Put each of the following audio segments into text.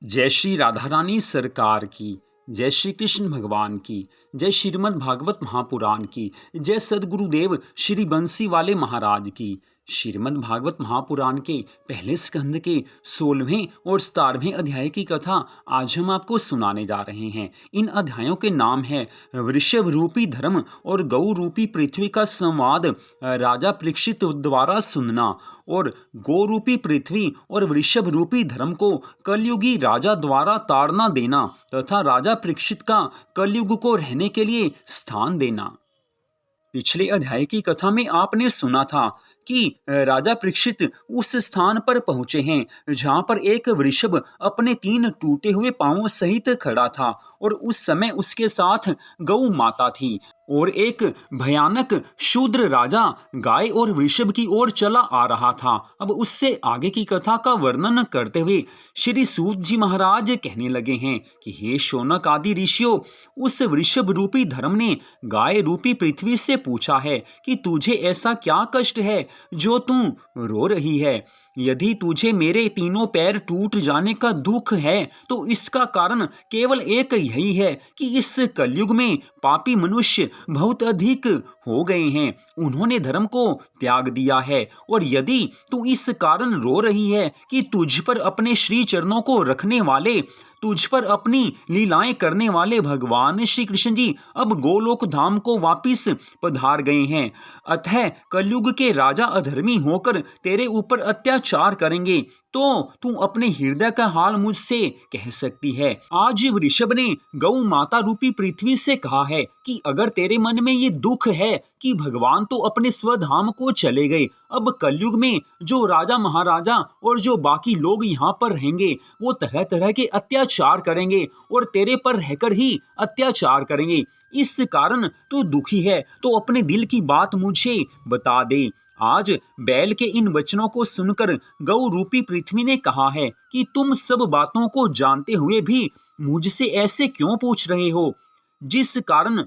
जय श्री राधा रानी सरकार की। जय श्री कृष्ण भगवान की। जय श्रीमद् भागवत महापुराण की। जय सद्गुरुदेव श्री बंसी वाले महाराज की। श्रीमद् भागवत महापुराण के पहले स्कंद के 16वें और 17वें अध्याय की कथा आज हम आपको सुनाने जा रहे हैं। इन अध्यायों के नाम है वृषभ रूपी धर्म और गौ रूपी पृथ्वी का संवाद राजा परीक्षित द्वारा सुनना, और गौ रूपी पृथ्वी और वृषभ रूपी धर्म को कलयुगी राजा द्वारा ताड़ना देना तथा राजा परीक्षित का कलयुग को रहने के लिए स्थान देना। पिछले अध्याय की कथा में आपने सुना था कि राजा परीक्षित उस स्थान पर पहुंचे हैं जहां पर एक वृषभ अपने 3 टूटे हुए पांवों सहित खड़ा था, और उस समय उसके साथ गौ माता थी, और एक भयानक शूद्र राजा गाय और वृषभ की ओर चला आ रहा था। अब उससे आगे की कथा का वर्णन करते हुए श्री सूत जी महाराज कहने लगे हैं कि हे शौनक आदि ऋषियों, उस वृषभ रूपी धर्म ने गाय रूपी पृथ्वी से पूछा है कि तुझे ऐसा क्या कष्ट है जो तू रो रही है। यदि तुझे मेरे तीनों पैर टूट जाने का दुख है तो इसका कारण केवल एक यही है कि इस कलयुग में पापी मनुष्य बहुत अधिक हो गए हैं, उन्होंने धर्म को त्याग दिया है। और यदि तू इस कारण रो रही है कि तुझ पर अपने श्री चरणों को रखने वाले, तुझ पर अपनी लीलाएं करने वाले भगवान श्री कृष्ण जी अब गोलोक धाम को वापिस पधार गए हैं, अतः कलयुग के राजा अधर्मी होकर तेरे ऊपर अत्याचार करेंगे, तो तू अपने हृदय का हाल मुझसे कह सकती है। आज वृषभ ने गौ माता रूपी पृथ्वी से कहा है कि अगर तेरे मन में ये दुख है कि भगवान तो अपने स्वधाम को चले गए, अब कलयुग में जो राजा महाराजा और जो बाकी लोग यहाँ पर रहेंगे वो तरह तरह के अत्याचार करेंगे और तेरे पर रहकर ही अत्याचार करेंगे, इस कारण तू दुखी है तो अपने दिल की बात मुझे बता दे। आज बैल के इन वचनों को सुनकर गौ रूपी पृथ्वी ने कहा है कि तुम सब बातों को जानते हुए भी मुझसे ऐसे क्यों पूछ रहे हो, जिस कारण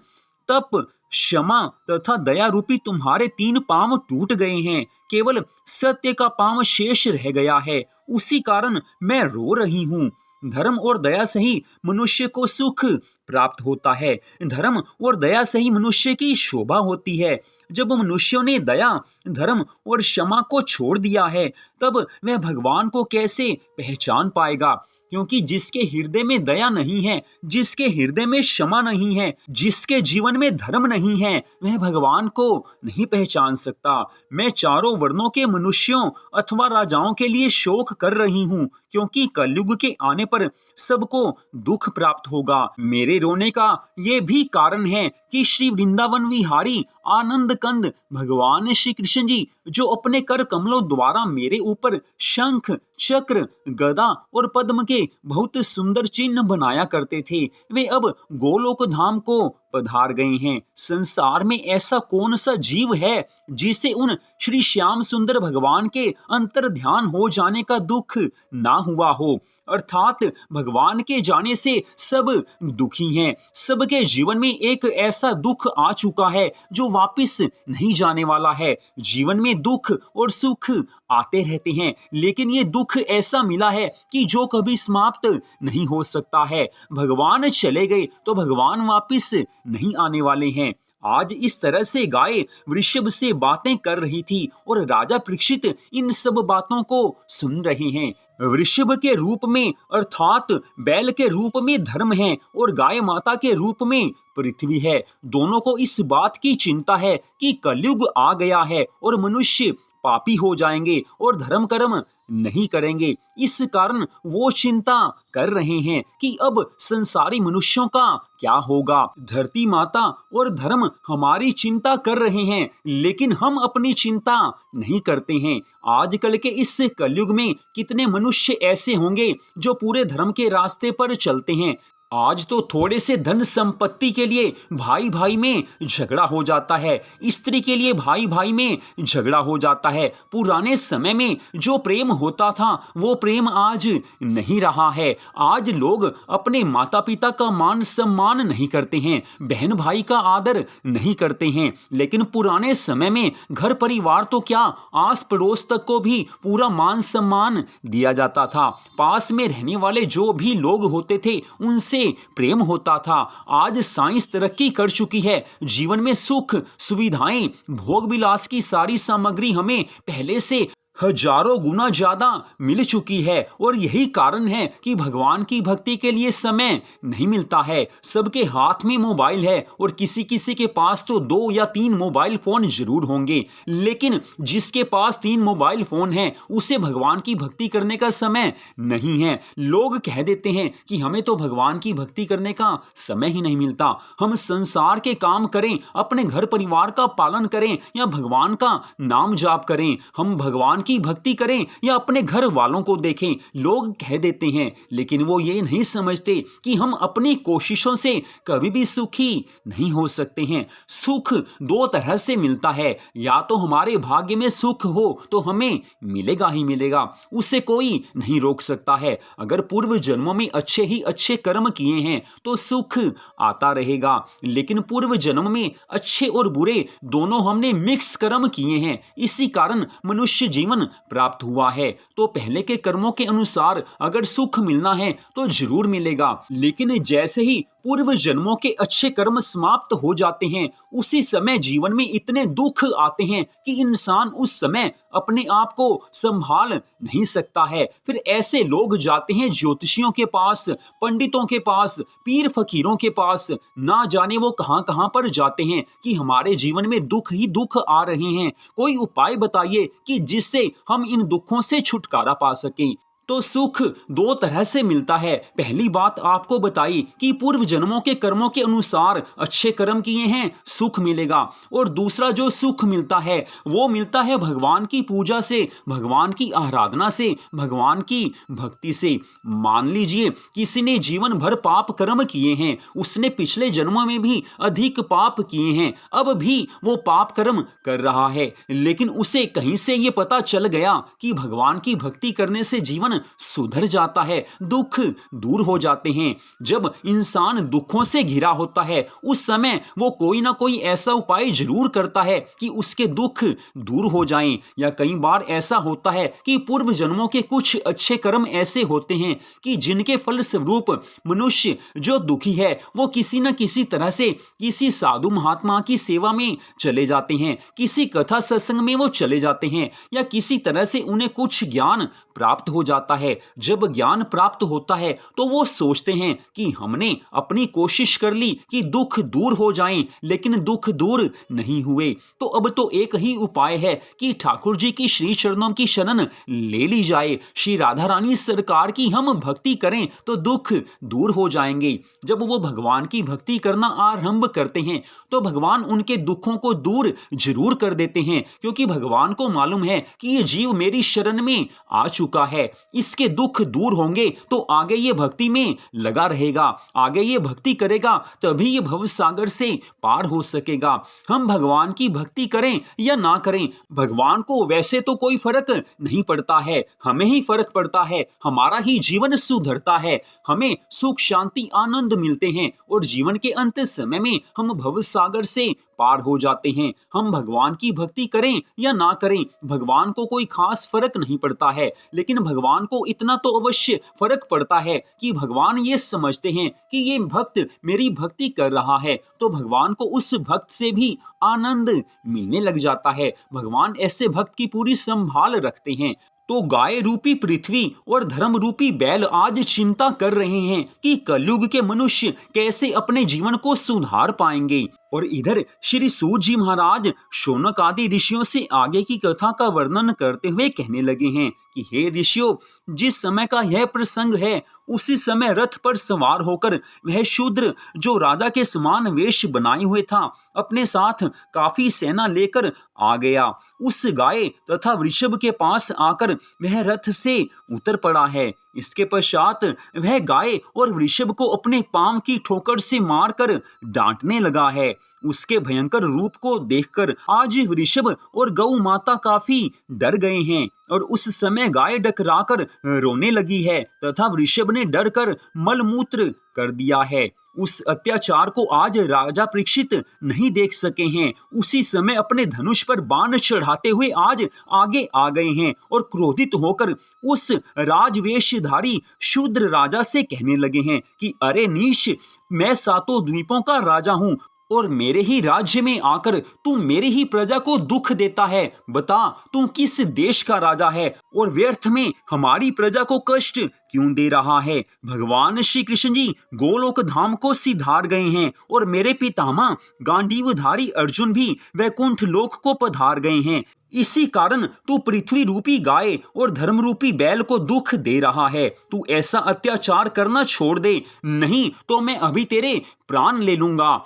तप, क्षमा तथा दया रूपी तुम्हारे 3 पांव टूट गए हैं, केवल सत्य का पांव शेष रह गया है, उसी कारण मैं रो रही हूँ। धर्म और दया से ही मनुष्य को सुख प्राप्त होता है, धर्म और दया से ही मनुष्य की शोभा होती है। जब मनुष्यों ने दया, धर्म और क्षमा को छोड़ दिया है, तब वह भगवान को कैसे पहचान पाएगा, क्योंकि जिसके हृदय में दया नहीं है, जिसके हृदय में क्षमा नहीं है, जिसके जीवन में धर्म नहीं है, वह भगवान को नहीं पहचान सकता। मैं चारों वर्णों के मनुष्यों अथवा राजाओं के लिए शोक कर रही हूँ, क्योंकि कलयुग के आने पर सबको दुख प्राप्त होगा। मेरे रोने का ये भी कारण है कि श्री वृंदावन विहारी आनंद कंद भगवान श्री कृष्ण जी जो अपने कर कमलों द्वारा मेरे ऊपर शंख, चक्र, गदा और पद्म के बहुत सुंदर चिन्ह बनाया करते थे, वे अब गोलोक धाम को पधार गए हैं। संसार में ऐसा कौन सा जीव है जिसे उन श्री श्याम सुंदर भगवान के अंतर ध्यान हो जाने का दुख ना हुआ हो, अर्थात भगवान के जाने से सब दुखी हैं। सबके जीवन में एक ऐसा दुख आ चुका है जो वापिस नहीं जाने वाला है। जीवन में दुख और सुख आते रहते हैं, लेकिन ये दुख ऐसा मिला है कि जो कभी समाप्त नहीं हो सकता है। भगवान चले गए तो भगवान वापिस नहीं आने वाले हैं। आज इस तरह से गाय वृषभ से बातें कर रही थी और राजा परीक्षित इन सब बातों को सुन रहे हैं। वृषभ के रूप में अर्थात बैल के रूप में धर्म है और गाय माता के रूप में पृथ्वी है। दोनों को इस बात की चिंता है कि कलयुग आ गया है और मनुष्य पापी हो जाएंगे और धर्म कर्म नहीं करेंगे। इस कारण वो चिंता कर रहे हैं कि अब संसारी मनुष्यों का क्या होगा। धरती माता और धर्म हमारी चिंता कर रहे हैं, लेकिन हम अपनी चिंता नहीं करते हैं। आजकल के इस कलयुग में कितने मनुष्य ऐसे होंगे जो पूरे धर्म के रास्ते पर चलते हैं। आज तो थोड़े से धन संपत्ति के लिए भाई भाई में झगड़ा हो जाता है, स्त्री के लिए भाई भाई में झगड़ा हो जाता है। पुराने समय में जो प्रेम होता था वो प्रेम आज नहीं रहा है। आज लोग अपने माता पिता का मान सम्मान नहीं करते हैं, बहन भाई का आदर नहीं करते हैं। लेकिन पुराने समय में घर परिवार तो क्या, आस पड़ोस तक को भी पूरा मान सम्मान दिया जाता था। पास में रहने वाले जो भी लोग होते थे उनसे प्रेम होता था। आज साइंस तरक्की कर चुकी है, जीवन में सुख सुविधाएं भोग विलास की सारी सामग्री हमें पहले से हजारों गुना ज्यादा मिल चुकी है। और यही कारण है कि भगवान की भक्ति के लिए समय नहीं मिलता है। सबके हाथ में मोबाइल है और किसी किसी के पास तो 2 या 3 मोबाइल फोन जरूर होंगे। लेकिन जिसके पास 3 मोबाइल फोन है उसे भगवान की भक्ति करने का समय नहीं है। लोग कह देते हैं कि हमें तो भगवान की भक्ति करने का समय ही नहीं मिलता। हम संसार के काम करें, अपने घर परिवार का पालन करें या भगवान का नाम जाप करें, हम भगवान की भक्ति करें या अपने घर वालों को देखें, लोग कह देते हैं। लेकिन वो ये नहीं समझते कि हम अपनी कोशिशों से कभी भी सुखी नहीं हो सकते हैं। सुख 2 तरह से मिलता है, या तो हमारे भाग्य में सुख हो तो हमें मिलेगा ही मिलेगा, उसे कोई नहीं रोक सकता है। अगर पूर्व जन्मों में अच्छे ही अच्छे कर्म किए हैं तो सुख आता रहेगा। लेकिन पूर्व जन्म में अच्छे और बुरे दोनों हमने मिक्स कर्म किए हैं, इसी कारण मनुष्य जीवन प्राप्त हुआ है। तो पहले के कर्मों के अनुसार अगर सुख मिलना है तो जरूर मिलेगा। लेकिन जैसे ही पूर्व जन्मों के अच्छे कर्म समाप्त हो जाते हैं उसी समय जीवन में इतने दुख आते हैं कि इंसान उस समय अपने आप को संभाल नहीं सकता है। फिर ऐसे लोग जाते हैं ज्योतिषियों के पास, पंडितों के पास, पीर फकीरों के पास, ना जाने वो कहां कहां पर जाते हैं कि हमारे जीवन में दुख ही दुख आ रहे हैं, कोई उपाय बताइए कि जिससे हम इन दुखों से छुटकारा पा सकें। तो सुख 2 तरह से मिलता है। पहली बात आपको बताई कि पूर्व जन्मों के कर्मों के अनुसार अच्छे कर्म किए हैं सुख मिलेगा। और दूसरा जो सुख मिलता है वो मिलता है भगवान की पूजा से, भगवान की आराधना से, भगवान की भक्ति से। मान लीजिए किसी ने जीवन भर पाप कर्म किए हैं, उसने पिछले जन्मों में भी अधिक पाप किए हैं, अब भी वो पाप कर्म कर रहा है। लेकिन उसे कहीं से ये पता चल गया कि भगवान की भक्ति करने से जीवन सुधर जाता है, दुख दूर हो जाते हैं। जब इंसान दुखों से घिरा होता है उस समय वो कोई ना कोई ऐसा उपाय जरूर करता है कि उसके दुख दूर हो जाएं। या कई बार ऐसा होता है कि पूर्व जन्मों के कुछ अच्छे कर्म ऐसे होते हैं कि जिनके फल स्वरूप मनुष्य जो दुखी है वो किसी न किसी तरह से किसी साधु महात्मा की सेवा में चले जाते हैं, किसी कथा सत्संग में वो चले जाते हैं, या किसी तरह से उन्हें कुछ ज्ञान प्राप्त हो जाता है। जब ज्ञान प्राप्त होता है तो वो सोचते हैं कि हमने अपनी कोशिश कर ली कि दुख दूर हो जाएं, लेकिन दुख दूर नहीं हुए। तो अब तो एक ही उपाय है कि ठाकुर जी की श्री चरणों की शरण ले ली जाए, श्री राधा रानी सरकार की हम भक्ति करें तो दुख दूर हो जाएंगे। जब वो भगवान की भक्ति करना आरंभ करते हैं तो भगवान उनके दुखों को दूर जरूर कर देते हैं, क्योंकि भगवान को मालूम है कि ये जीव मेरी शरण में आ चुका है, इसके दुख दूर होंगे तो आगे ये भक्ति में लगा रहेगा, आगे ये भक्ति करेगा तभी ये भव सागर से पार हो सकेगा। हम भगवान की भक्ति करें या ना करें, भगवान को वैसे तो कोई फर्क नहीं पड़ता है, हमें ही फर्क पड़ता है। हमारा ही जीवन सुधरता है, हमें सुख शांति आनंद मिलते हैं और जीवन के अंत समय में हम भव सागर से पार हो जाते हैं। हम भगवान की भक्ति करें या ना करें, भगवान को कोई खास फर्क नहीं पड़ता है। लेकिन भगवान को इतना तो अवश्य फर्क पड़ता है कि भगवान ये समझते हैं कि ये भक्त मेरी भक्ति कर रहा है, तो भगवान को उस भक्त से भी आनंद मिलने लग जाता है। भगवान ऐसे भक्त की पूरी संभाल रखते हैं। तो गाय रूपी पृथ्वी और धर्म रूपी बैल आज चिंता कर रहे हैं कि कलयुग के मनुष्य कैसे अपने जीवन को सुधार पाएंगे। और इधर श्री सूत जी महाराज शौनक आदि ऋषियों से आगे की कथा का वर्णन करते हुए कहने लगे हैं कि हे ऋषियों, जिस समय का यह प्रसंग है उसी समय रथ पर सवार होकर वह शूद्र जो राजा के समान वेश बनाए हुए था अपने साथ काफी सेना लेकर आ गया। उस गाय तथा वृषभ के पास आकर वह रथ से उतर पड़ा है। इसके पश्चात वह गाय और वृषभ को अपने पांव की ठोकर से मारकर डांटने लगा है। उसके भयंकर रूप को देखकर आज वृषभ और गौ माता काफी डर गए हैं और उस समय गाय डकराकर रोने लगी है तथा वृषभ ने डर कर मलमूत्र कर दिया है। उस अत्याचार को आज राजा परीक्षित नहीं देख सके हैं। उसी समय अपने धनुष पर बाण चढ़ाते हुए आज आगे आ गए हैं और क्रोधित होकर उस राजवेशधारी शूद्र राजा से कहने लगे हैं कि अरे नीच, मैं सातों द्वीपों का राजा हूँ और मेरे ही राज्य में आकर तू मेरी ही प्रजा को दुख देता है। बता तू किस देश का राजा है और व्यर्थ में हमारी प्रजा को कष्ट क्यों दे रहा है। भगवान श्री कृष्ण जी गोलोक धाम को सिधार गए हैं और मेरे पितामह गांडीवधारी अर्जुन भी वैकुंठ लोक को पधार गए हैं। इसी कारण तू पृथ्वी रूपी गाय और धर्म रूपी बैल को दुख दे रहा है। तू ऐसा अत्याचार करना छोड़ दे, नहीं तो मैं अभी तेरे प्राण ले लूंगा।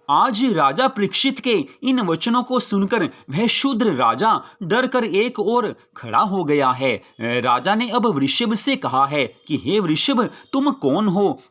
आज राजा परीक्षित के इन वचनों को सुनकर वह शूद्र राजा डर कर एक ओर खड़ा हो गया है। राजा ने अब वृषभ से कहा है कि हे वृषभ, तुम कौन हो?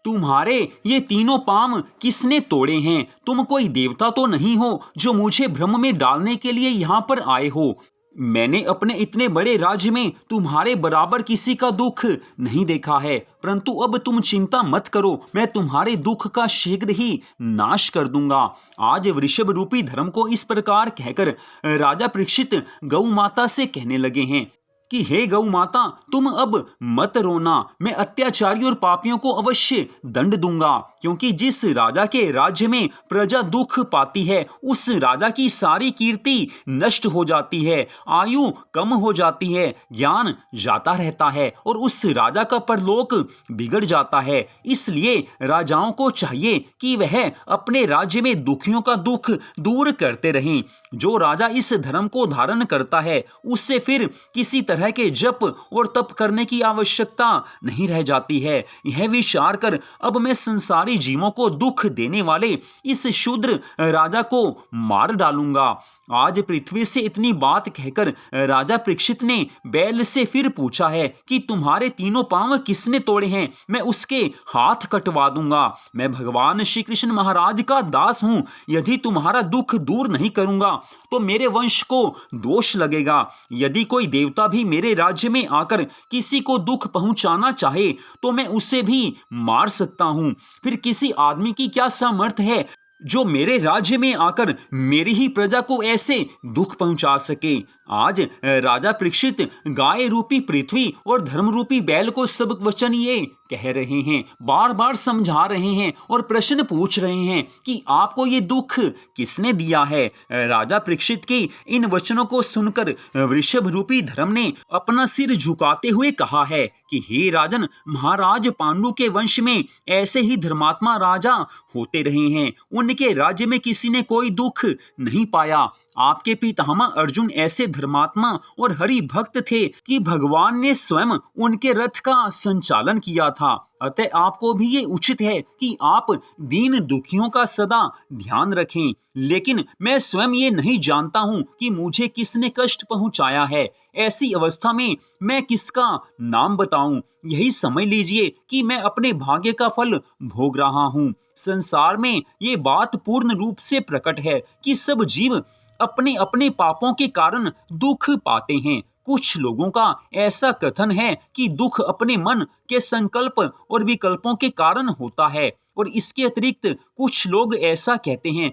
तुम्हारे ये तीनों पांव किसने तोड़े हैं? तुम कोई देवता तो नहीं हो जो मुझे भ्रम में डालने के लिए यहाँ पर आए हो। मैंने अपने इतने बड़े राज्य में तुम्हारे बराबर किसी का दुख नहीं देखा है, परंतु अब तुम चिंता मत करो, मैं तुम्हारे दुख का शीघ्र ही नाश कर दूंगा। आज वृषभ रूपी धर्म को इस प्रकार कहकर राजा परीक्षित गौ माता से कहने लगे हैं कि हे गौ माता, तुम अब मत रोना, मैं अत्याचारी और पापियों को अवश्य दंड दूंगा, क्योंकि जिस राजा के राज्य में प्रजा दुख पाती है उस राजा की सारी कीर्ति नष्ट हो जाती है, आयु कम हो जाती है, ज्ञान जाता रहता है और उस राजा का परलोक बिगड़ जाता है। इसलिए राजाओं को चाहिए कि वह अपने राज्य में दुखियों का दुख दूर करते रहें। जो राजा इस धर्म को धारण करता है उससे फिर किसी तरह के जप और तप करने की आवश्यकता नहीं रह जाती है। यह विचार कर अब मैं संसारी जीवों को दुख देने वाले इस शूद्र राजा को मार डालूंगा। आज पृथ्वी से इतनी बात कहकर राजा परीक्षित ने बैल से फिर पूछा है कि तुम्हारे तीनों पांव किसने तोड़े हैं? मैं उसके हाथ कटवा दूंगा। मैं भगवान श्री कृष्ण महाराज का दास हूं। यदि तुम्हारा दुख दूर नहीं करूंगा तो मेरे वंश को दोष लगेगा। यदि कोई देवता भी मेरे राज्य में आकर किसी को दुख पहुंचाना चाहे तो मैं उसे भी मार सकता हूं। फिर किसी आदमी की क्या सामर्थ्य है जो मेरे राज्य में आकर मेरी ही प्रजा को ऐसे दुख पहुंचा सके। आज राजा परीक्षित गाय रूपी पृथ्वी और धर्म रूपी बैल को सब वचन ये कह रहे हैं, बार बार समझा रहे हैं और प्रश्न पूछ रहे हैं कि आपको ये दुख किसने दिया है। राजा परीक्षित के इन वचनों को सुनकर वृषभ रूपी धर्म ने अपना सिर झुकाते हुए कहा है कि हे राजन, महाराज पांडु के वंश में ऐसे ही धर्मात्मा राजा होते रहे हैं। उनके राज्य में किसी ने कोई दुख नहीं पाया। आपके पितामह अर्जुन ऐसे धर्मात्मा और हरि भक्त थे कि भगवान ने स्वयं उनके रथ का संचालन किया था। अतः आपको भी ये उचित है कि आप दीन दुखियों का सदा ध्यान रखें। लेकिन मैं स्वयं ये नहीं जानता हूँ कि मुझे किसने कष्ट पहुँचाया है। ऐसी अवस्था में मैं किसका नाम बताऊं? यही समझ लीजिए कि मैं अपने भाग्य का फल भोग रहा हूँ। संसार में ये बात पूर्ण रूप से प्रकट है कि सब जीव अपने अपने पापों के कारण दुख पाते हैं। कुछ लोगों का ऐसा कथन है कि दुख अपने मन के संकल्प और विकल्पों के कारण होता है और इसके अतिरिक्त कुछ लोग ऐसा कहते हैं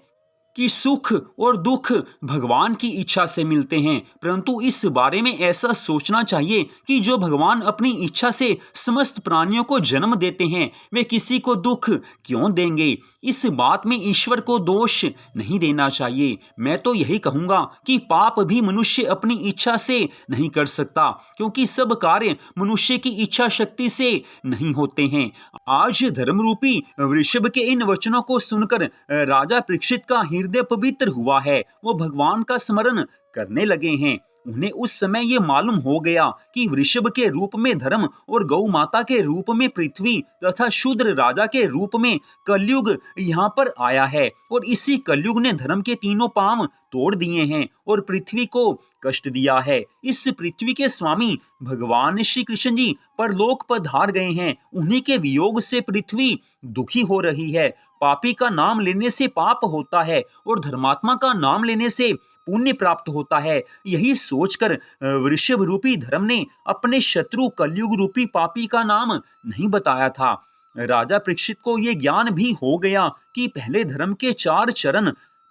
कि सुख और दुख भगवान की इच्छा से मिलते हैं, परंतु इस बारे में ऐसा सोचना चाहिए कि जो भगवान अपनी इच्छा से समस्त प्राणियों को जन्म देते हैं, वे किसी को दुख क्यों देंगे। इस बात में ईश्वर को दोष नहीं देना चाहिए। मैं तो यही कहूँगा कि पाप भी मनुष्य अपनी इच्छा से नहीं कर सकता, क्योंकि सब कार्य मनुष्य की इच्छा शक्ति से नहीं होते हैं। आज धर्मरूपी वृषभ के इन वचनों को सुनकर राजा परीक्षित का हृदय पवित्र हुआ है। वो भगवान का स्मरण करने लगे हैं। उन्हें उस समय ये मालूम हो गया कि वृषभ के रूप में धर्म और गौ माता के रूप में पृथ्वी तथा शूद्र राजा के रूप में कलयुग यहाँ पर आया है, और इसी कलयुग ने धर्म के तीनों पांव तोड़ दिए हैं और पृथ्वी को कष्ट दिया है। इस पृथ्वी के स्वामी भगवान श्री कृष्ण जी परलोक पधार गए हैं। उन्हीं के वियोग से पृथ्वी दुखी हो रही है। पापी का नाम लेने से पाप होता है और धर्मात्मा का नाम लेने से पुण्य प्राप्त होता है। यही सोचकर वृषभ रूपी धर्म ने अपने शत्रु कलयुग रूपी पापी का नाम नहीं बताया था। राजा परीक्षित को यह ज्ञान भी हो गया कि पहले धर्म के 4 चरण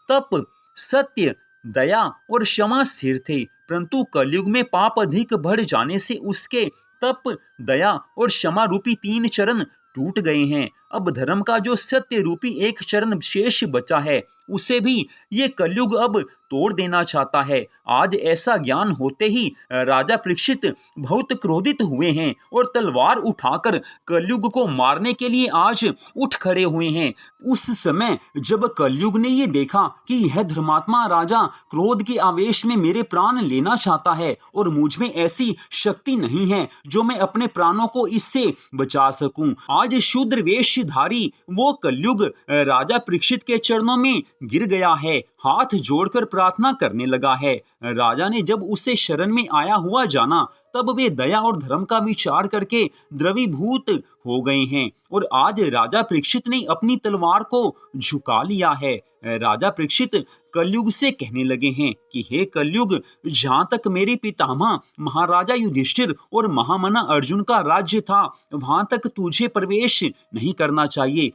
तप, सत्य, दया और क्षमा स्थिर थे, परंतु कलयुग में पाप अधिक बढ़ जाने से उसके तप, दया और क्षमा रूपी 3 चरण टूट गए हैं। अब धर्म का जो सत्य रूपी एक चरण शेष बचा है, उसे भी ये कलयुग अब तोड़ देना चाहता है। आज ऐसा ज्ञान होते ही राजा परीक्षित बहुत क्रोधित हुए हैं और तलवार उठाकर कलयुग को मारने के लिए आज उठ खड़े हुए हैं। उस समय जब कलयुग ने ये देखा कि यह धर्मात्मा राजा क्रोध के आवेश में मेरे प्राण लेना चाहता है और मुझ में ऐसी शक्ति नहीं है जो मैं अपने प्राणों को इससे बचा सकूं, आज शूद्र वेशधारी वो कलयुग राजा परीक्षित के चरणों में गिर गया है, हाथ जोड़कर प्रार्थना करने लगा है। राजा ने जब उसे शरण में आया हुआ जाना, तब वे दया और धर्म का विचार करके द्रवीभूत हो गए हैं और आज राजा परीक्षित ने अपनी तलवार को झुका लिया है। राजा परीक्षित कलयुग से कहने लगे हैं कि हे कलयुग, जहां तक मेरे पितामह महाराजा युधिष्ठिर और महामना अर्जुन का राज्य था, वहां तक तुझे प्रवेश नहीं करना चाहिए,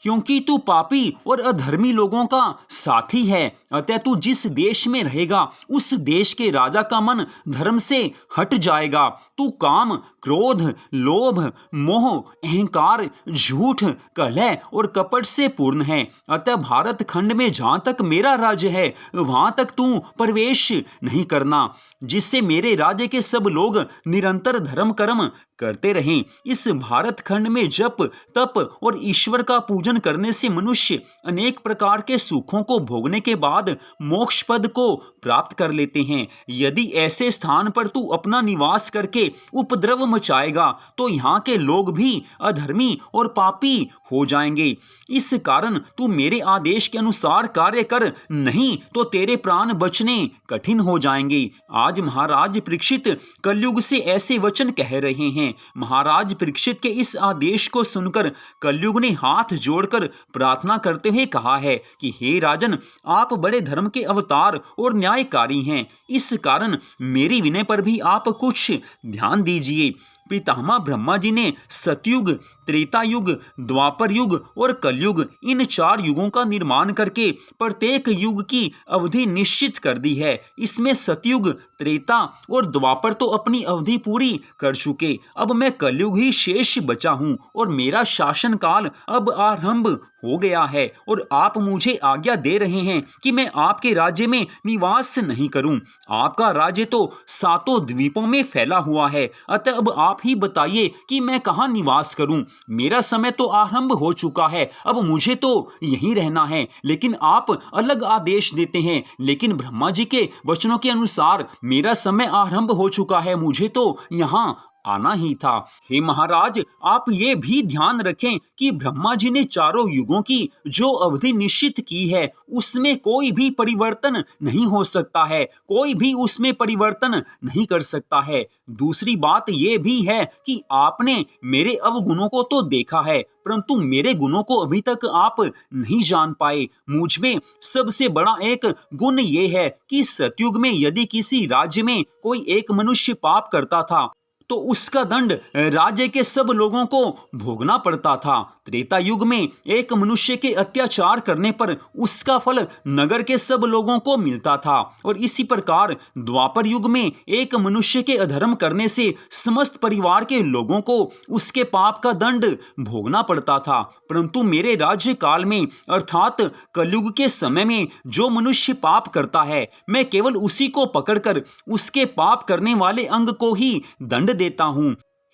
क्योंकि तू पापी और अधर्मी लोगों का साथी है। अतः तू जिस देश में रहेगा, उस देश के राजा का मन धर्म से हट जाएगा। तू काम, क्रोध, लोभ, मोह, अहंकार, झूठ, कलह और कपट से पूर्ण है। अतः भारत खंड में जहां तक मेरा राज्य है, वहां तक तू प्रवेश नहीं करना, जिससे मेरे राज्य के सब लोग निरंतर धर्म कर्म करते रहें। इस भारत खंड में जप, तप और ईश्वर का पूजन करने से मनुष्य अनेक प्रकार के सुखों को भोगने के बाद मोक्ष पद को प्राप्त कर लेते हैं। यदि ऐसे स्थान पर तू अपना निवास करके उपद्रव मचाएगा, तो यहाँ के लोग भी अधर्मी और पापी हो जाएंगे। इस कारण तू मेरे आदेश के अनुसार कार्य कर, नहीं तो तेरे प्राण बचने कठिन हो जाएंगे। आज महाराज परीक्षित कलयुग से ऐसे वचन कह रहे हैं। महाराज परीक्षित के इस आदेश को सुनकर कलयुग ने हाथ जोड़कर प्रार्थना करते हुए कहा है कि हे राजन, आप बड़े धर्म के अवतार और न्यायकारी हैं, इस कारण मेरी विनय पर भी आप कुछ ध्यान दीजिए। पितामह ब्रह्मा जी ने सतयुग, त्रेता युग, द्वापर युग और कलयुग, इन 4 युगों का निर्माण करके प्रत्येक युग की अवधि निश्चित कर दी है। इसमें सतयुग, त्रेता और द्वापर तो अपनी अवधि पूरी कर चुके। अब मैं कलयुग ही शेष बचा हूँ और मेरा शासन काल अब आरंभ हो गया है और आप मुझे आज्ञा दे रहे हैं कि मैं आपके राज्य में निवास नहीं करूं। आपका राज्य तो 7 द्वीपों में फैला हुआ है, अतः अब आप ही बताइए कि मैं कहाँ निवास करूं। मेरा समय तो आरंभ हो चुका है, अब मुझे तो यहीं रहना है, लेकिन आप अलग आदेश देते हैं। लेकिन ब्रह्मा जी के वचनों के अनुसार मेरा समय आरंभ हो चुका है, मुझे तो यहाँ आना ही था। हे महाराज, आप ये भी ध्यान रखें कि ब्रह्मा जी ने 4 युगों की जो अवधि निश्चित की है, उसमें कोई भी परिवर्तन नहीं हो सकता है, कोई भी उसमें परिवर्तन नहीं कर सकता है। दूसरी बात यह भी है कि आपने मेरे अवगुणों को तो देखा है, परंतु मेरे गुणों को अभी तक आप नहीं जान पाए। मुझ में सबसे बड़ा एक गुण ये है कि सतयुग में यदि किसी राज्य में कोई एक मनुष्य पाप करता था, तो उसका दंड राज्य के सब लोगों को भोगना पड़ता था। त्रेता युग में एक मनुष्य के अत्याचार करने पर उसका फल नगर के सब लोगों को मिलता था, और इसी प्रकार द्वापर युग में एक मनुष्य के अधर्म करने से समस्त परिवार के लोगों को उसके पाप का दंड भोगना पड़ता था। परंतु मेरे राज्य काल में अर्थात कलयुग के समय में जो मनुष्य पाप करता है, मैं केवल उसी को पकड़कर उसके पाप करने वाले अंग को ही दंड देता हूं।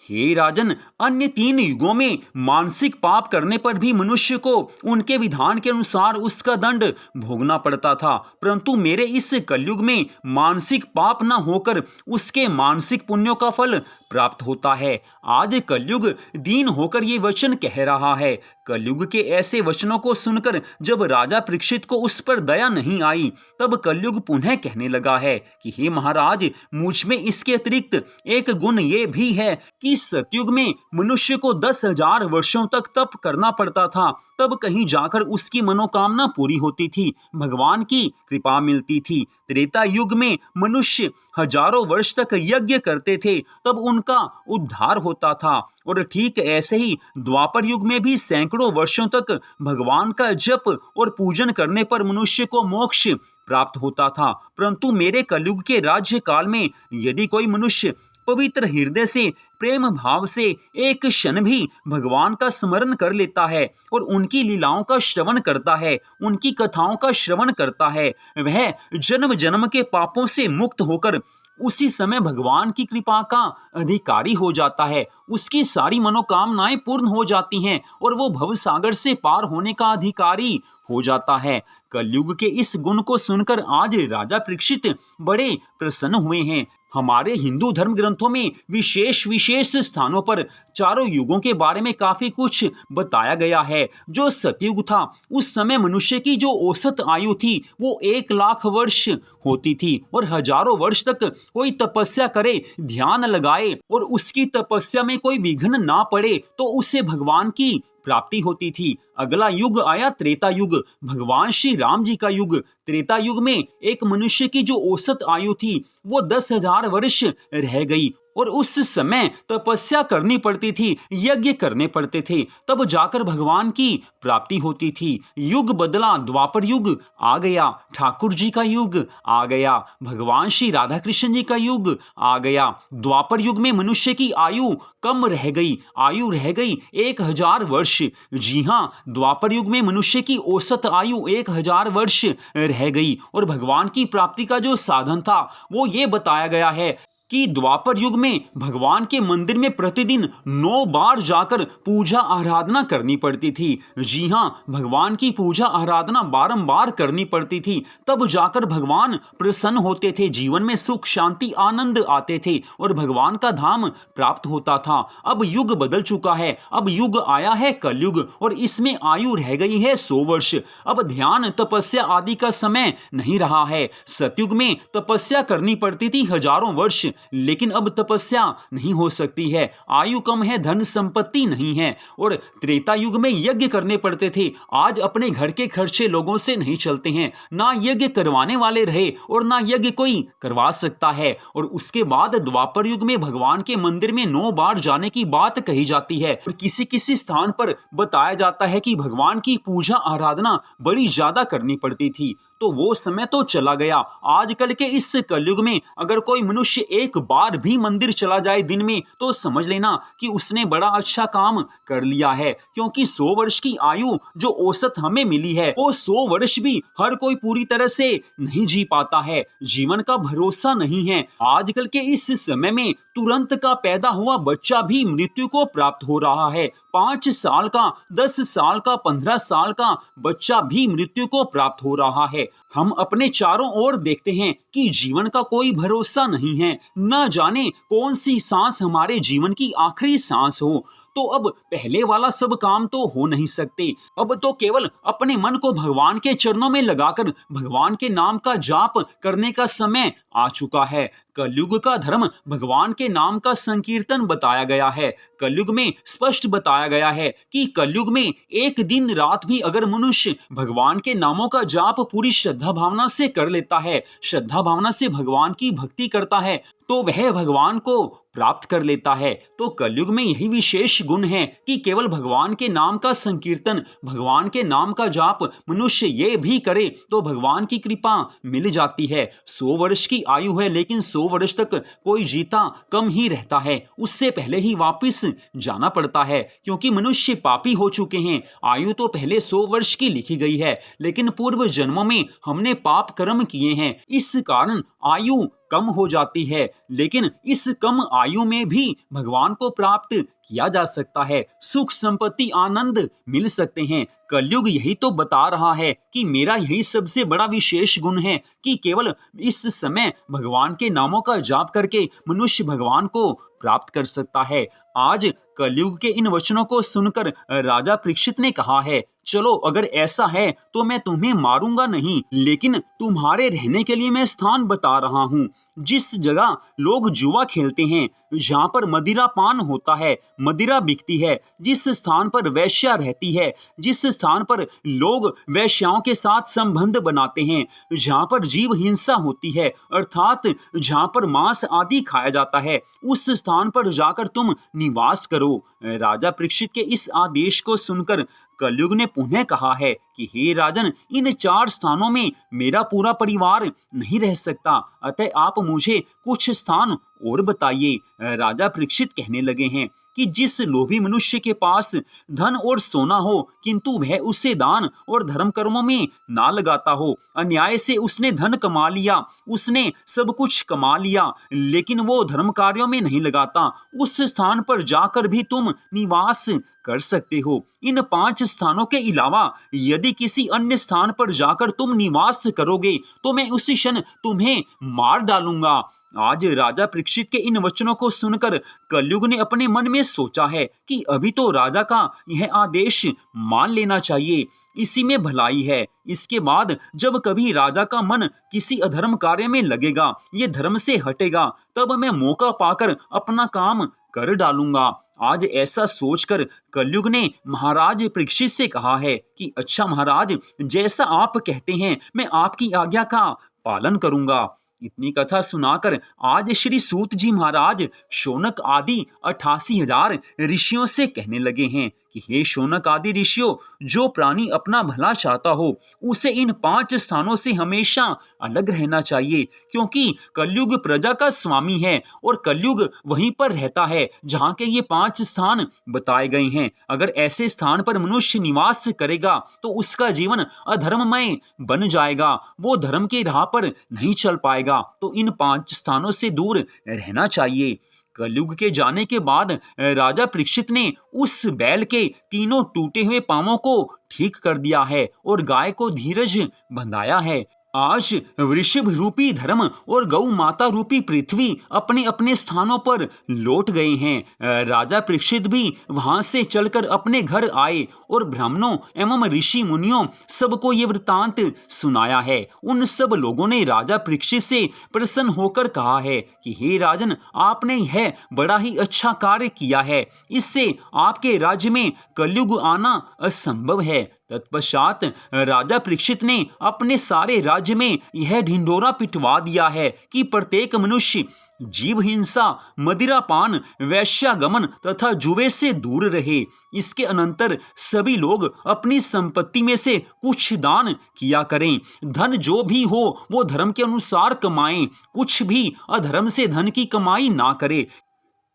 हे राजन, अन्य 3 युगों में मानसिक पाप करने पर भी मनुष्य को उनके विधान के अनुसार उसका दंड भोगना पड़ता था, परंतु मेरे इस कलयुग में मानसिक पाप न होकर उसके मानसिक पुण्यों का फल प्राप्त होता है। आज कलयुग दीन होकर ये वचन कह रहा है। कलयुग के ऐसे वचनों को सुनकर जब राजा परीक्षित को उस पर दया नहीं आई, तब कलयुग पुनः कहने लगा है कि हे महाराज, मुझ में इसके अतिरिक्त एक गुण ये भी है कि सतयुग में मनुष्य को 10,000 वर्षों तक तप करना पड़ता था, तब कहीं जाकर उसकी मनोकामना पूरी होती थी, भगवान की कृपा मिलती थी। त्रेता युग में मनुष्य हजारों वर्ष तक यज्ञ करते थे, तब उनका उद्धार होता था, और ठीक ऐसे ही द्वापर युग में भी सैकड़ों वर्षों तक भगवान का जप और पूजन करने पर मनुष्य को मोक्ष प्राप्त होता था। परंतु मेरे कलयुग के राज्य काल में यदि कोई मनुष्य पवित्र हृदय से प्रेम भाव से एक क्षण भी भगवान का स्मरण कर लेता है और उनकी लीलाओं का श्रवण करता है, उनकी कथाओं का श्रवण करता है, वह जन्म जन्म के पापों से मुक्त होकर उसी समय भगवान की कृपा का अधिकारी हो जाता है। उसकी सारी मनोकामनाएं पूर्ण हो जाती हैं और वो भवसागर से पार होने का अधिकारी हो जाता है। कलयुग के इस गुण को सुनकर आज राजा परीक्षित बड़े प्रसन्न हुए हैं। हमारे हिंदू धर्म ग्रंथों में विशेष विशेष स्थानों पर चारों युगों के बारे में काफी कुछ बताया गया है। जो सतयुग था, उस समय मनुष्य की जो औसत आयु थी वो 1,00,000 वर्ष होती थी, और हजारों वर्ष तक कोई तपस्या करे, ध्यान लगाए और उसकी तपस्या में कोई विघ्न ना पड़े तो उसे भगवान की प्राप्ति होती थी। अगला युग आया त्रेता युग, भगवान श्री राम जी का युग। त्रेता युग में एक मनुष्य की जो औसत आयु थी वो 10,000 वर्ष रह गई, और उस समय तपस्या करनी पड़ती थी, यज्ञ करने पड़ते थे, तब जाकर भगवान की प्राप्ति होती थी। युग बदला, द्वापर युग आ गया, ठाकुर जी का युग आ गया, भगवान श्री राधा कृष्ण जी का युग आ गया। द्वापर युग में मनुष्य की आयु कम रह गई, आयु रह गई 1,000 वर्ष। जी हाँ, द्वापर युग में मनुष्य की औसत आयु 1,000 वर्ष रह गई, और भगवान की प्राप्ति का जो साधन था वो ये बताया गया है कि द्वापर युग में भगवान के मंदिर में प्रतिदिन 9 बार जाकर पूजा आराधना करनी पड़ती थी। जी हाँ, भगवान की पूजा आराधना बारंबार करनी पड़ती थी, तब जाकर भगवान प्रसन्न होते थे, जीवन में सुख शांति आनंद आते थे और भगवान का धाम प्राप्त होता था। अब युग बदल चुका है, अब युग आया है कलयुग, और इसमें आयु रह गई है 100 वर्ष। अब ध्यान तपस्या आदि का समय नहीं रहा है। सतयुग में तपस्या करनी पड़ती थी हजारों वर्ष, लेकिन अब तपस्या नहीं हो सकती है, आयु कम है, धन संपत्ति नहीं है। और त्रेता युग में यज्ञ करने पड़ते थे, आज अपने घर के खर्चे लोगों से नहीं चलते हैं, ना यज्ञ करवाने वाले रहे और ना यज्ञ कोई करवा सकता है। और उसके बाद द्वापर युग में भगवान के मंदिर में 9 बार जाने की बात कही जाती है, और किसी किसी स्थान पर बताया जाता है कि भगवान की पूजा आराधना बड़ी ज्यादा करनी पड़ती थी। तो वो समय तो चला गया। आजकल के इस कलयुग में अगर कोई मनुष्य एक बार भी मंदिर चला जाए दिन में, तो समझ लेना कि उसने बड़ा अच्छा काम कर लिया है, क्योंकि 100 वर्ष की आयु जो औसत हमें मिली है, वो 100 वर्ष भी हर कोई पूरी तरह से नहीं जी पाता है। जीवन का भरोसा नहीं है। आजकल के इस समय में तुरंत का पैदा हुआ बच्चा भी मृत्यु को प्राप्त हो रहा है। 5 साल का, 10 साल का, 15 साल का बच्चा भी मृत्यु को प्राप्त हो रहा है। हम अपने चारों ओर देखते हैं कि जीवन का कोई भरोसा नहीं है, न जाने कौन सी सांस हमारे जीवन की आखिरी सांस हो। तो अब पहले वाला सब काम तो हो नहीं सकते। अब तो केवल अपने मन को भगवान के चरणों में लगाकर भगवान के नाम का जाप करने का समय आ चुका है। कलयुग का धर्म भगवान के नाम का संकीर्तन बताया गया है। कलयुग में स्पष्ट बताया गया है कि कलयुग में एक दिन रात भी अगर मनुष्य भगवान के नामों का जाप पूरी श्रद्धा भावना से कर लेता है, श्रद्धा भावना से भगवान की भक्ति करता है, तो वह भगवान को प्राप्त कर लेता है। तो कलयुग में यही विशेष गुण है कि केवल भगवान के नाम का संकीर्तन, भगवान के नाम का जाप मनुष्य ये भी करे तो भगवान की कृपा मिल जाती है। 100 वर्ष की आयु है, लेकिन 100 वर्ष तक कोई जीता कम ही रहता है, उससे पहले ही वापिस जाना पड़ता है, क्योंकि मनुष्य पापी हो चुके हैं। आयु तो पहले 100 वर्ष की लिखी गई है, लेकिन पूर्व जन्मों में हमने पाप कर्म किए हैं, इस कारण आयु कम हो जाती है। लेकिन इस कम आयु में भी भगवान को प्राप्त किया जा सकता है, सुख संपत्ति आनंद मिल सकते हैं। कलयुग यही तो बता रहा है कि मेरा यही सबसे बड़ा विशेष गुण है कि केवल इस समय भगवान के नामों का जाप करके मनुष्य भगवान को प्राप्त कर सकता है। आज कलयुग के इन वचनों को सुनकर राजा परीक्षित ने कहा है, चलो अगर ऐसा है तो मैं तुम्हें मारूंगा नहीं, लेकिन तुम्हारे रहने के लिए मैं स्थान बता रहा हूँ। जिस जगह लोग जुआ खेलते हैं, जहाँ पर मदिरा पान होता है, मदिरा बिकती है, जिस स्थान पर वैश्या रहती है, जिस स्थान पर लोग वैश्याओं के साथ संबंध बनाते हैं, जहाँ पर जीव हिंसा होती है, अर्थात जहाँ पर मांस आदि खाया जाता है, उस स्थान पर जाकर तुम निवास करो। राजा परीक्षित के इस आदेश को सुनकर कलयुग ने पुनः कहा है कि हे राजन, इन 4 स्थानों में मेरा पूरा परिवार नहीं रह सकता, अतः आप मुझे कुछ स्थान और बताइए। राजा परीक्षित कहने लगे हैं कि जिस लोभी मनुष्य के पास धन और सोना हो, किंतु वह उसे दान और धर्म कर्मों में ना लगाता हो, अन्याय से उसने धन कमा लिया, उसने सब कुछ कमा लिया, लेकिन वो धर्म कार्यों में नहीं लगाता, उस स्थान पर जाकर भी तुम निवास कर सकते हो। इन 5 स्थानों के अलावा यदि किसी अन्य स्थान पर जाकर तुम निवास करोगे तो मैं उसी क्षण तुम्हें मार डालूंगा। आज राजा परीक्षित के इन वचनों को सुनकर कलयुग ने अपने मन में सोचा है कि अभी तो राजा का यह आदेश मान लेना चाहिए, इसी में भलाई है। इसके बाद जब कभी राजा का मन किसी अधर्म कार्य में लगेगा, ये धर्म से हटेगा, तब मैं मौका पाकर अपना काम कर डालूंगा। आज ऐसा सोचकर कलयुग ने महाराज परीक्षित से कहा है कि अच्छा महाराज, जैसा आप कहते हैं मैं आपकी आज्ञा का पालन करूंगा। इतनी कथा सुनाकर आज श्री सूत जी महाराज शौनक आदि 88,000 ऋषियों से कहने लगे हैं कि हे शौनक आदि ऋषियों, जो प्राणी अपना भला चाहता हो उसे इन 5 स्थानों से हमेशा अलग रहना चाहिए, क्योंकि कलयुग प्रजा का स्वामी है और कलयुग वहीं पर रहता है जहाँ के ये 5 स्थान बताए गए हैं। अगर ऐसे स्थान पर मनुष्य निवास करेगा तो उसका जीवन अधर्ममय बन जाएगा, वो धर्म के राह पर नहीं चल पाएगा। तो इन 5 स्थानों से दूर रहना चाहिए। कलयुग के जाने के बाद राजा परीक्षित ने उस बैल के तीनों टूटे हुए पांवों को ठीक कर दिया है और गाय को धीरज बंधाया है। आज वृषभ रूपी धर्म और गौ माता रूपी पृथ्वी अपने अपने स्थानों पर लौट गए हैं। राजा परीक्षित भी वहां से चलकर अपने घर आए और ब्राह्मणों एवं ऋषि मुनियों सबको ये वृतांत सुनाया है। उन सब लोगों ने राजा परीक्षित से प्रसन्न होकर कहा है कि हे राजन, आपने यह बड़ा ही अच्छा कार्य किया है, इससे आपके राज्य में कलयुग आना असंभव है। तत्पश्चात राजा परीक्षित ने अपने सारे राज्य में यह ढिंढोरा पिटवा दिया है कि प्रत्येक मनुष्य जीव हिंसा, मदिरापान, वैश्यागमन तथा जुए से दूर रहे। इसके अनंतर सभी लोग अपनी संपत्ति में से कुछ दान किया करें। धन जो भी हो वो धर्म के अनुसार कमाएं, कुछ भी अधर्म से धन की कमाई ना करे।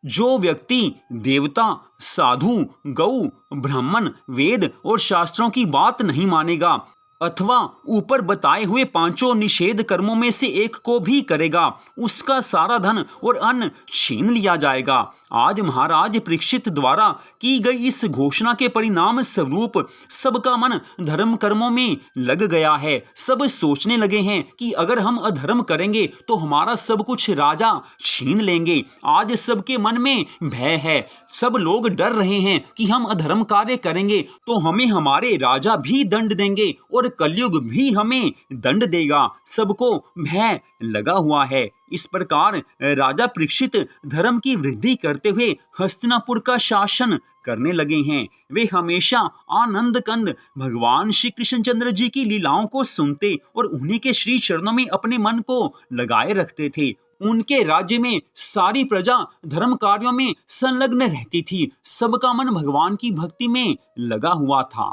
जो व्यक्ति देवता, साधु, गौ, ब्राह्मण, वेद और शास्त्रों की बात नहीं मानेगा अथवा ऊपर बताए हुए 5 निषेध कर्मों में से एक को भी करेगा, उसका सारा धन और अन्न छीन लिया जाएगा। आज महाराज परीक्षित द्वारा की गई इस घोषणा के परिणाम स्वरूप सबका मन धर्म कर्मों में लग गया है। सब सोचने लगे हैं कि अगर हम अधर्म करेंगे तो हमारा सब कुछ राजा छीन लेंगे। आज सबके मन में भय है, सब लोग डर रहे हैं कि हम अधर्म कार्य करेंगे तो हमें हमारे राजा भी दंड देंगे और कलयुग भी हमें दंड देगा, सबको भय लगा हुआ है। इस प्रकार राजा परीक्षित धर्म की वृद्धि करते हुए हस्तिनापुर का शासन करने लगे हैं। वे हमेशा आनंद कंद भगवान श्री कृष्णचंद्र जी की लीलाओं को सुनते और उन्हीं के श्री चरणों में अपने मन को लगाए रखते थे। उनके राज्य में सारी प्रजा धर्म कार्यों में संलग्न रहती थी, सबका मन भगवान की भक्ति में लगा हुआ था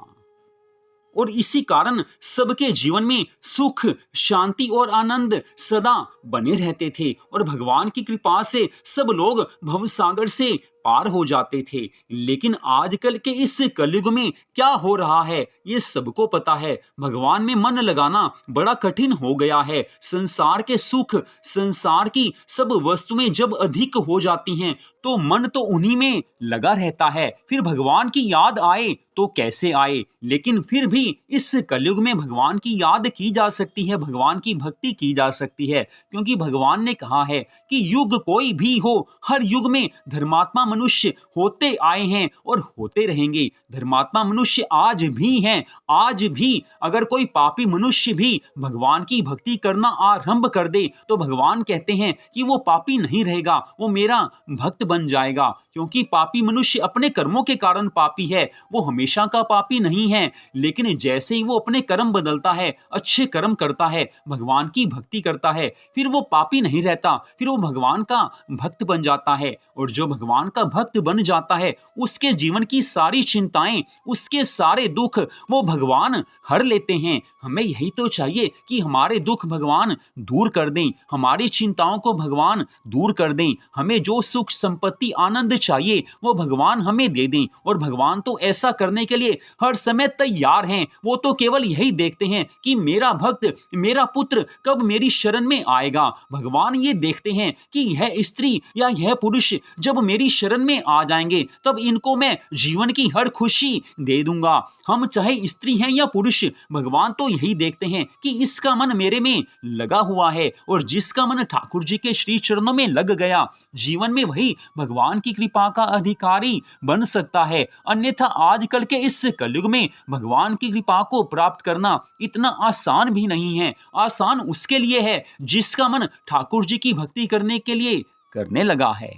और इसी कारण सबके जीवन में सुख, शांति और आनंद सदा बने रहते थे और भगवान की कृपा से सब लोग भवसागर से पार हो जाते थे। लेकिन आजकल के इस कलयुग में क्या हो रहा है ये सबको पता है। भगवान में मन लगाना बड़ा कठिन हो गया है। संसार के सुख, संसार की सब वस्तुएं जब अधिक हो जाती हैं तो मन तो उन्हीं में लगा रहता है। फिर भगवान की याद आए तो कैसे आए, लेकिन फिर भी इस कलयुग में भगवान की याद की जा सकती है, भगवान की भक्ति की जा सकती है, क्योंकि भगवान ने कहा है कि युग कोई भी हो, हर युग में धर्मात्मा मनुष्य होते आए हैं और होते रहेंगे। धर्मात्मा मनुष्य आज भी हैं। आज भी अगर कोई पापी मनुष्य भी भगवान की भक्ति करना आरंभ कर दे तो भगवान कहते हैं कि वो पापी नहीं रहेगा, वो मेरा भक्त बन जाएगा। क्योंकि पापी मनुष्य अपने कर्मों के कारण पापी है, वो हमेशा का पापी नहीं है। लेकिन जैसे ही वो अपने कर्म बदलता है, अच्छे कर्म करता है, भगवान की भक्ति करता है, फिर वो पापी नहीं रहता, फिर वो भगवान का भक्त बन जाता है। और जो भगवान का भक्त बन जाता है उसके जीवन की सारी चिंताएं, उसके सारे दुख वो भगवान हर लेते हैं। हमें यही तो चाहिए कि हमारे दुख भगवान दूर कर दें, हमारी चिंताओं को भगवान दूर कर दें। हमें जो सुख, संपत्ति, आनंद चाहिए वो भगवान हमें दे दें। और भगवान तो ऐसा करने के लिए हर समय तैयार हैं। वो तो केवल यही देखते हैं कि मेरा भक्त, मेरा पुत्र कब मेरी शरण में आएगा। भगवान ये देखते हैं कि यह स्त्री या यह पुरुष जब मेरी शरण में आ जाएंगे तब इनको मैं जीवन की हर खुशी दे दूंगा। हम चाहे स्त्री हैं या पुरुष, भगवान तो यही देखते हैं कि इसका मन मेरे में लगा हुआ है। और जिसका मन ठाकुर जी के श्री चरणों में लग गया, जीवन में वही भगवान की कृपा का अधिकारी बन सकता है। अन्यथा आजकल के इस कलयुग में भगवान की कृपा को प्राप्त करना इतना आसान भी नहीं है। आसान उसके लिए है जिसका मन ठाकुर जी की भक्ति करने के लिए करने लगा है।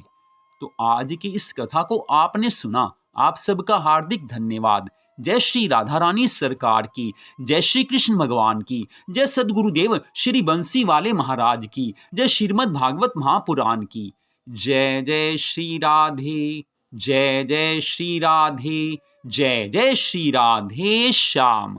तो आज की इस कथा को आपने सुना, आप सबका हार्दिक धन्यवाद। जय श्री राधा रानी सरकार की, जय श्री कृष्ण भगवान की, जय सदगुरुदेव श्री बंसी वाले महाराज की, जय श्रीमद् भागवत महापुराण की। जय जय श्री राधे, जय जय श्री राधे, जय जय श्री राधे श्याम।